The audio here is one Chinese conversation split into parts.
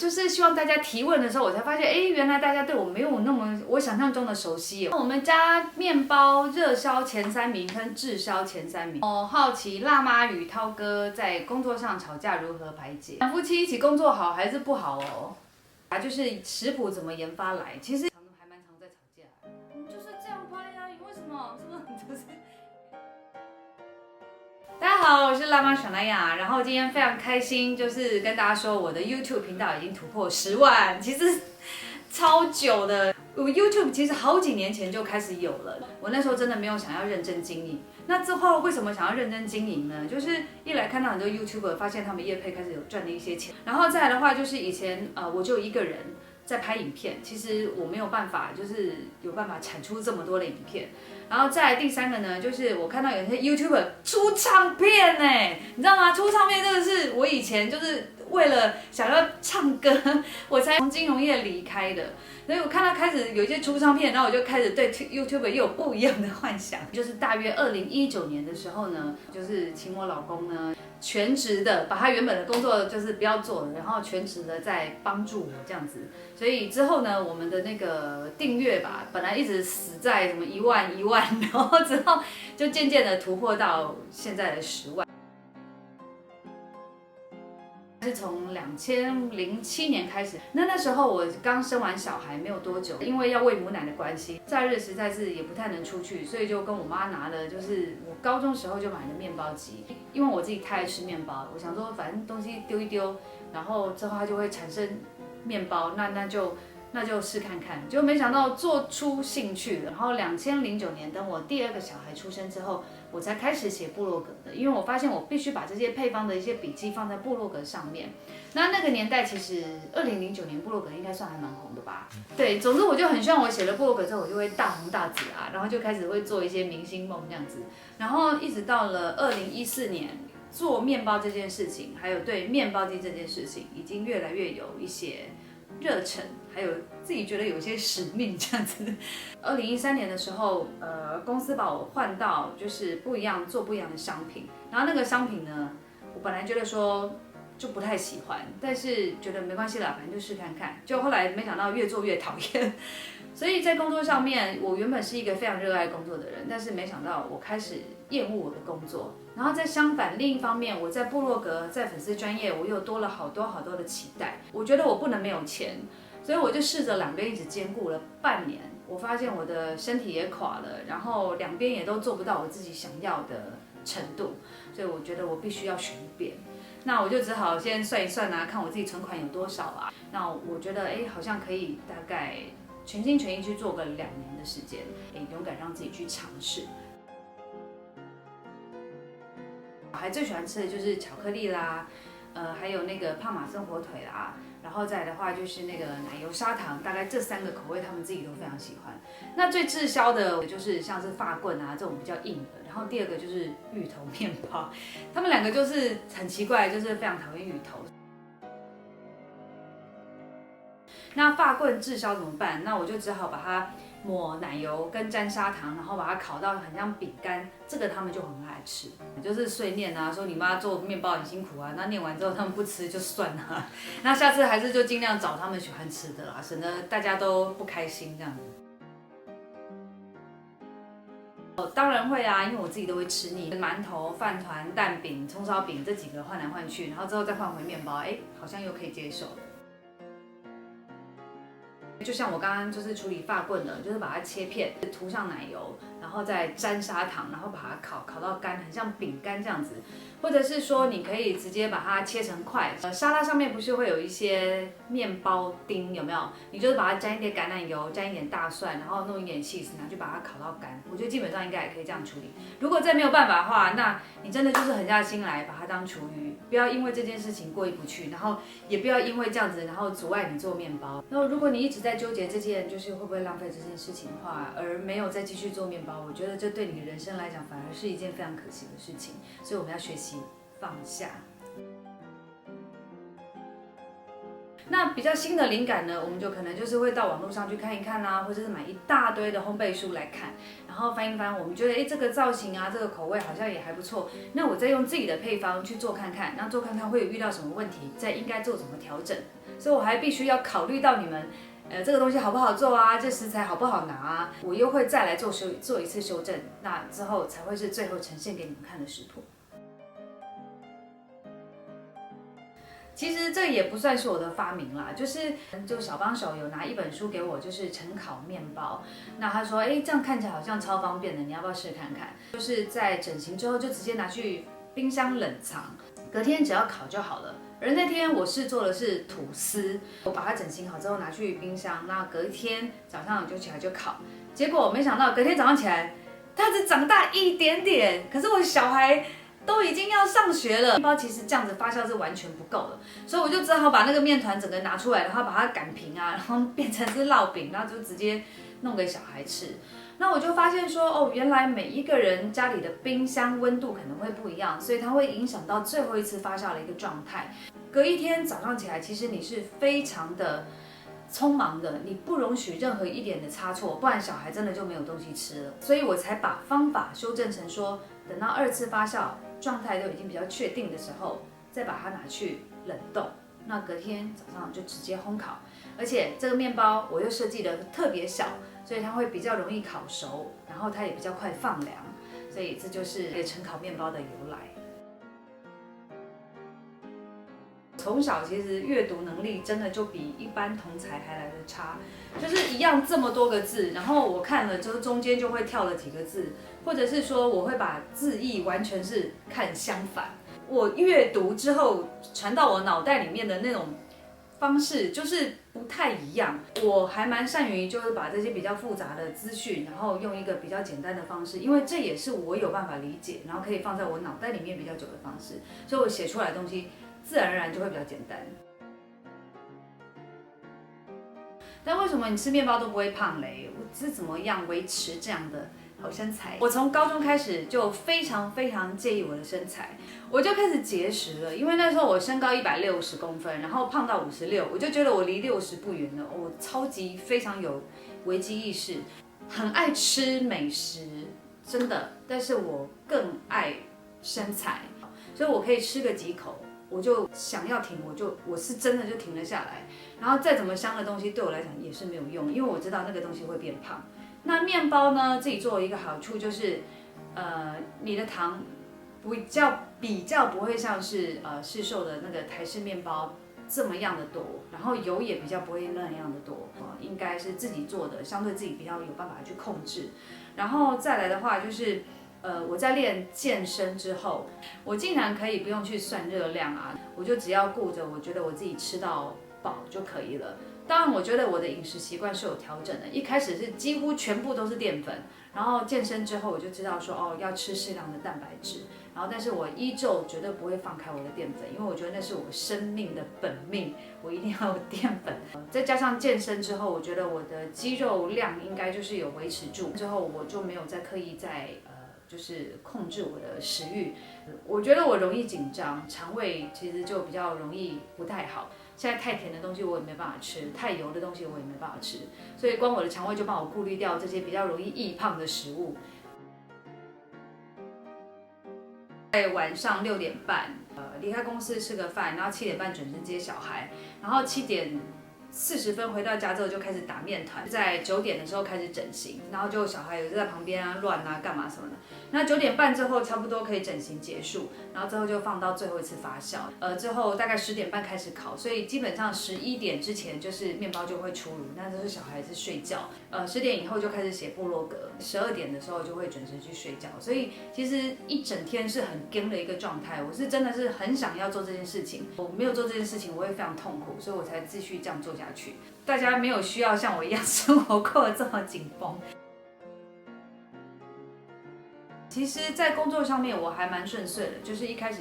就是希望大家提问的时候，我才发现，哎，原来大家对我没有那么我想象中的熟悉。我们家面包热销前3名跟滞销前3名。我好奇辣妈与涛哥在工作上吵架如何排解？两夫妻一起工作好还是不好哦？就是食谱怎么研发来？其实还蛮常在吵架。你就是这样拍呀，你为什么？是不是就是？大家好，我是辣妈小南雅，然后今天非常开心，就是跟大家说我的 YouTube 频道已经突破10万，其实超久的。我 YouTube 其实好几年前就开始有了，我那时候真的没有想要认真经营。那之后为什么想要认真经营呢？就是一来看到很多 YouTuber， 发现他们业配开始有赚了一些钱，然后再来的话就是以前我就一个人在拍影片，其实我没有办法，就是有办法产出这么多的影片。然后再来第3个呢，就是我看到有些 YouTuber 出唱片呢，你知道吗？出唱片这个是我以前就是为了想要唱歌，我才从金融业离开的。所以我看到开始有一些出唱片，然后我就开始对 YouTuber 又有不一样的幻想。就是大约2019年的时候呢，就是请我老公呢全职的把他原本的工作就是不要做了，然后全职的在帮助我这样子。所以之后呢，我们的那个订阅吧，本来一直死在什么1万，然后之后就渐渐的突破到现在的10万。是从2007年开始，那时候我刚生完小孩没有多久，因为要喂母奶的关系，假日实在是也不太能出去，所以就跟我妈拿了，就是我高中时候就买的面包机，因为我自己太爱吃面包了，我想说反正东西丢一丢，然后之后它就会产生面包，那就试看看，结果没想到做出兴趣了。然后2009年等我第2个小孩出生之后，我才开始写部落格的，因为我发现我必须把这些配方的一些笔记放在部落格上面。那个年代其实2009年部落格应该算还蛮红的吧？对，总之我就很希望我写了部落格之后，我就会大红大紫啊，然后就开始会做一些明星梦这样子。然后一直到了2014年。做面包这件事情，还有对面包机这件事情，已经越来越有一些热忱，还有自己觉得有一些使命这样子。2013年的时候，公司把我换到就是不一样做不一样的商品，然后那个商品呢，我本来觉得说就不太喜欢，但是觉得没关系啦，反正就试看看。就后来没想到越做越讨厌。所以在工作上面，我原本是一个非常热爱工作的人，但是没想到我开始厌恶我的工作。然后在相反另一方面，我在部落格、在粉丝专业，我又多了好多的期待。我觉得我不能没有钱，所以我就试着两边一直兼顾了半年。我发现我的身体也垮了，然后两边也都做不到我自己想要的程度，所以我觉得我必须要选一边。那我就只好先算一算啊，看我自己存款有多少啊。那我觉得好像可以大概全心全意去做个2年的时间，勇敢让自己去尝试。小孩最喜欢吃的就是巧克力啦，还有那个帕玛森火腿啦，然后再来的话就是那个奶油砂糖，大概这3个口味他们自己都非常喜欢。那最滞销的就是像是法棍啊这种比较硬的，然后第2个就是芋头面包，他们2个就是很奇怪，就是非常讨厌芋头。那法棍滞销怎么办？那我就只好把它抹奶油跟沾砂糖，然后把它烤到很像饼干，这个他们就很爱吃。就是碎念啊，说你妈做面包很辛苦啊，那念完之后他们不吃就算了，那下次还是就尽量找他们喜欢吃的啦，省得大家都不开心这样子。当然会啊，因为我自己都会吃腻，馒头、饭团、蛋饼、葱烧饼这几个换来换去，然后之后再换回面包，好像又可以接受。就像我刚刚就是处理法棍的，就是把它切片，涂上奶油，然后再沾砂糖，然后把它烤到干，很像饼干这样子。或者是说，你可以直接把它切成块。沙拉上面不是会有一些面包丁，有没有？你就是把它沾一点橄榄油，沾一点大蒜，然后弄一点 cheese， 拿去把它烤到干。我觉得基本上应该也可以这样处理。如果再没有办法的话，那你真的就是狠下心来把它当厨余，不要因为这件事情过意不去，然后也不要因为这样子，然后阻碍你做面包。然后如果你一直在纠结这件就是会不会浪费这件事情的话，而没有再继续做面包，我觉得这对你的人生来讲反而是一件非常可惜的事情。所以我们要学习放下。那比较新的灵感呢，我们就可能就是会到网络上去看一看啊，或者是买一大堆的烘焙书来看，然后翻一翻，我们觉得这个造型啊，这个口味好像也还不错，那我再用自己的配方去做看看，那做看看会有遇到什么问题，再应该做怎么调整。所以我还必须要考虑到你们，这个东西好不好做啊，这食材好不好拿啊，我又会再来做一次修正，那之后才会是最后呈现给你们看的食谱。其实这也不算是我的发明啦，就小帮手有拿一本书给我，就是晨烤面包。那他说，哎，这样看起来好像超方便的，你要不要试试看看？就是在整形之后就直接拿去冰箱冷藏，隔天只要烤就好了。而那天我试做的是吐司，我把它整形好之后拿去冰箱，那隔一天早上就起来就烤。结果没想到隔天早上起来，它只长大一点点，可是我小孩都已经要上学了，面包其实这样子发酵是完全不够的，所以我就只好把那个面团整个拿出来，然后把它擀平啊，然后变成是烙饼，然后就直接弄给小孩吃。那我就发现说，哦，原来每一个人家里的冰箱温度可能会不一样，所以它会影响到最后一次发酵的一个状态。隔一天早上起来，其实你是非常的匆忙的，你不容许任何一点的差错，不然小孩真的就没有东西吃了。所以我才把方法修正成说，等到2次发酵状态都已经比较确定的时候，再把它拿去冷冻。那隔天早上就直接烘烤，而且这个面包我又设计的特别小，所以它会比较容易烤熟，然后它也比较快放凉，所以这就是晨烤面包的由来。从小其实阅读能力真的就比一般同侪还来得差，就是一样这么多个字，然后我看了之后中间就会跳了几个字，或者是说我会把字义完全是看相反。我阅读之后传到我脑袋里面的那种方式就是不太一样。我还蛮善于就是把这些比较复杂的资讯，然后用一个比较简单的方式，因为这也是我有办法理解，然后可以放在我脑袋里面比较久的方式，所以我写出来的东西自然而然就会比较简单。但为什么你吃面包都不会胖嘞？我是怎么样维持这样的好身材？我从高中开始就非常介意我的身材，我就开始节食了。因为那时候我身高160公分，然后胖到56，我就觉得我离60不远了。我超级非常有危机意识，很爱吃美食，真的。但是我更爱身材，所以我可以吃个几口，我就想要停，我是真的就停了下来。然后再怎么香的东西对我来讲也是没有用，因为我知道那个东西会变胖。那面包呢，自己做的一个好处就是，你的糖比较不会像是市售的那个台式面包这么样的多，然后油也比较不会那样的多，应该是自己做的，相对自己比较有办法去控制。然后再来的话就是。我在练健身之后，我竟然可以不用去算热量啊，我就只要顾着我觉得我自己吃到饱就可以了。当然，我觉得我的饮食习惯是有调整的，一开始是几乎全部都是淀粉，然后健身之后我就知道说哦要吃适量的蛋白质，然后但是我依旧绝对不会放开我的淀粉，因为我觉得那是我生命的本命，我一定要有淀粉。再加上健身之后，我觉得我的肌肉量应该就是有维持住，之后我就没有再刻意就是控制我的食欲。我觉得我容易紧张，肠胃其实就比较容易不太好。现在太甜的东西我也没办法吃，太油的东西我也没办法吃，所以光我的肠胃就帮我顾虑掉这些比较容易易胖的食物。在晚上6点半，离开公司吃个饭，然后7点半准时接小孩，然后7点40分回到家之后就开始打面团，在9点的时候开始整形，然后就小孩有在旁边啊乱啊干嘛什么的。那9点半之后差不多可以整形结束，然后之后就放到最后一次发酵，之后大概10点半开始烤，所以基本上11点之前就是面包就会出炉，那就是小孩子睡觉，10点以后就开始写部落格，12点的时候就会准时去睡觉，所以其实一整天是很僵的一个状态。我是真的是很想要做这件事情，我没有做这件事情我会非常痛苦，所以我才继续这样做下去。大家没有需要像我一样生活过得这么紧绷。其实，在工作上面我还蛮顺遂的，就是一开始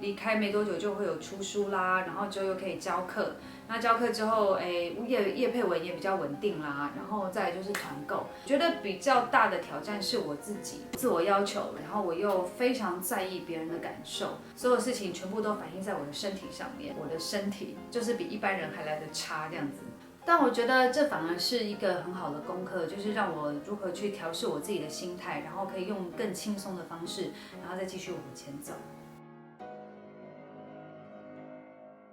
离开没多久就会有出书啦，然后之后又可以教课。那教课之后，业配文也比较稳定啦，然后再来就是团购。觉得比较大的挑战是我自己自我要求，然后我又非常在意别人的感受，所有事情全部都反映在我的身体上面。我的身体就是比一般人还来得差这样子。但我觉得这反而是一个很好的功课，就是让我如何去调试我自己的心态，然后可以用更轻松的方式，然后再继续往前走。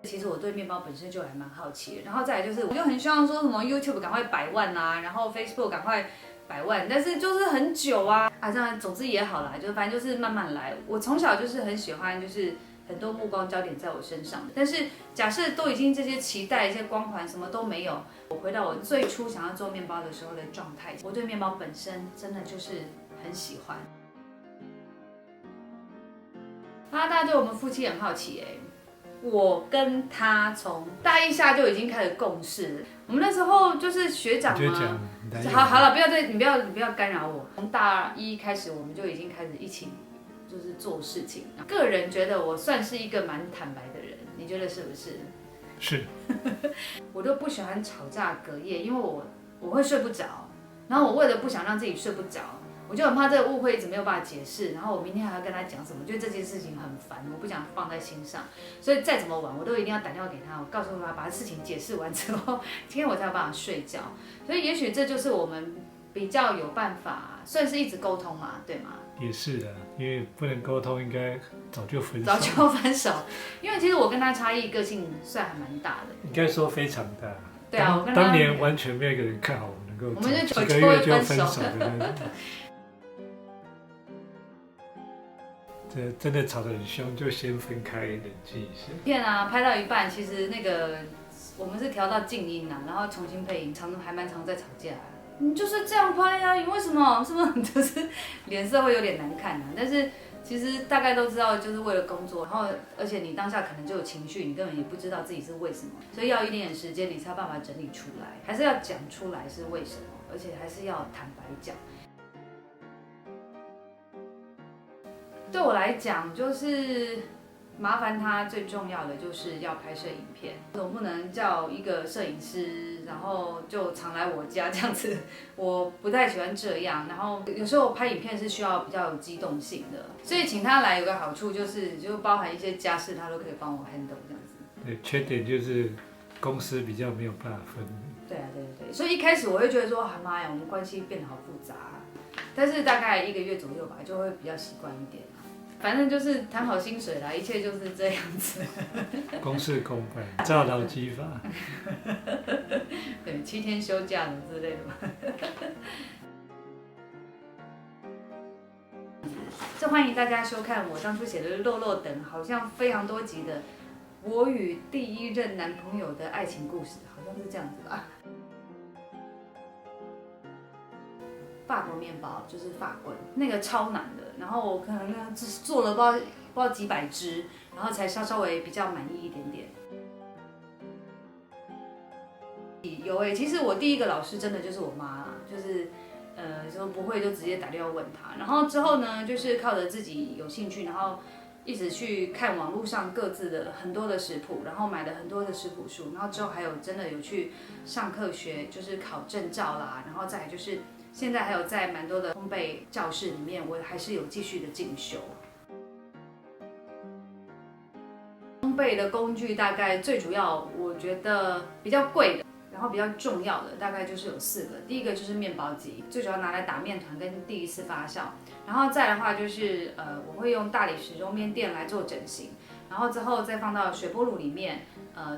其实我对面包本身就还蛮好奇的，然后再来就是，我就很希望说什么 YouTube 赶快100万啊，然后 Facebook 赶快100万，但是就是很久啊，这样总之也好啦，就反正就是慢慢来。我从小就是很喜欢，就是很多目光焦点在我身上，但是假设都已经这些期待、一些光环什么都没有，我回到我最初想要做面包的时候的状态，我对面包本身真的就是很喜欢。大家对我们夫妻很好奇我跟他从大一下就已经开始共事了。我们那时候就是学长嘛，好了，你不要干扰我。从大一开始，我们就已经开始一起就是做事情。个人觉得我算是一个蛮坦白的人，你觉得是不是？是。我都不喜欢吵架隔夜，因为我会睡不着，然后我为了不想让自己睡不着。我就很怕这个误会一直没有办法解释，然后我明天还要跟他讲什么，我觉得这件事情很烦，我不想放在心上，所以再怎么晚我都一定要打电话给他，我告诉他把事情解释完之后，今天我才有办法睡觉。所以也许这就是我们比较有办法，算是一直沟通嘛，对吗？也是的，因为不能沟通，应该早就分手。早就分手，因为其实我跟他差异个性算还蛮大的。应该说非常大。对啊，我跟他当年完全没有一个人看好我们能够，我们就几个月就分手的那种。这真的吵得很凶，就先分开冷静一下。片啊，拍到一半，其实那个我们是调到静音啊，然后重新配音，还蛮常在吵架。你就是这样拍啊，你为什么？是不是就是脸色会有点难看啊？但是其实大概都知道，就是为了工作，然后而且你当下可能就有情绪，你根本也不知道自己是为什么，所以要一点点时间，你才有办法整理出来，还是要讲出来是为什么，而且还是要坦白讲。对我来讲，就是麻烦他最重要的就是要拍摄影片，总不能叫一个摄影师，然后就常来我家这样子，我不太喜欢这样。然后有时候拍影片是需要比较有机动性的，所以请他来有个好处就包含一些家事，他都可以帮我 handle 这样子。对，缺点就是公司比较没有办法分。对啊，对，所以一开始我会觉得说，妈呀，我们关系变得好复杂但是大概1个月左右吧，就会比较习惯一点。反正就是谈好薪水啦，一切就是这样子。公事公办，照劳基法。对，7天休假的之类的吧。这欢迎大家收看我当初写的落落等，好像非常多集的我与第一任男朋友的爱情故事，好像是这样子吧。法国面包就是法棍，那个超难的，然后我可能只做了不知道几百只，然后才稍微比较满意一点点。有其实我第一个老师真的就是我妈啦，就是说不会就直接打电话问她，然后之后呢，就是靠着自己有兴趣，然后一直去看网络上各自的很多的食谱，然后买了很多的食谱书，然后之后还有真的有去上课学，就是考证照啦，然后再来就是。现在还有在蛮多的烘焙教室里面，我还是有继续的进修。烘焙的工具大概最主要，我觉得比较贵的，然后比较重要的大概就是有4个。第一个就是面包机，最主要拿来打面团跟第一次发酵。然后再的话就是我会用大理石揉面垫来做整形，然后之后再放到水波炉里面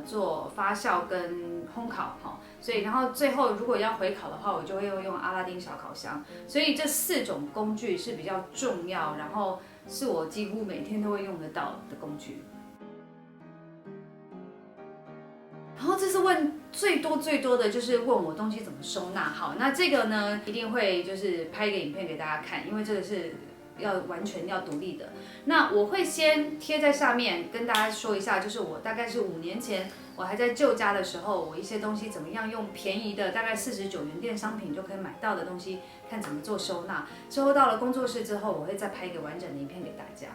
做发酵跟烘烤所以然后最后如果要回烤的话，我就会用阿拉丁小烤箱。所以这4种工具是比较重要，然后是我几乎每天都会用得到的工具。然后这是问最多的就是问我东西怎么收纳好，那这个呢一定会就是拍一个影片给大家看，因为这个是完全要独立的。那我会先贴在上面跟大家说一下，就是我大概是5年前我还在旧家的时候，我一些东西怎么样用便宜的大概49元店商品就可以买到的东西，看怎么做收纳。之后到了工作室之后，我会再拍一个完整的影片给大家。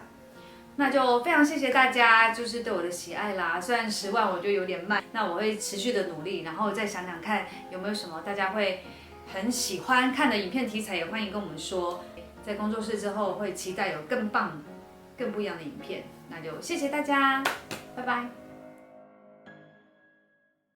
那就非常谢谢大家，就是对我的喜爱啦。虽然10万我觉得有点慢，那我会持续的努力，然后再想想看有没有什么大家会很喜欢看的影片题材，也欢迎跟我们说。在工作室之后会期待有更棒、更不一样的影片。那就谢谢大家，拜拜。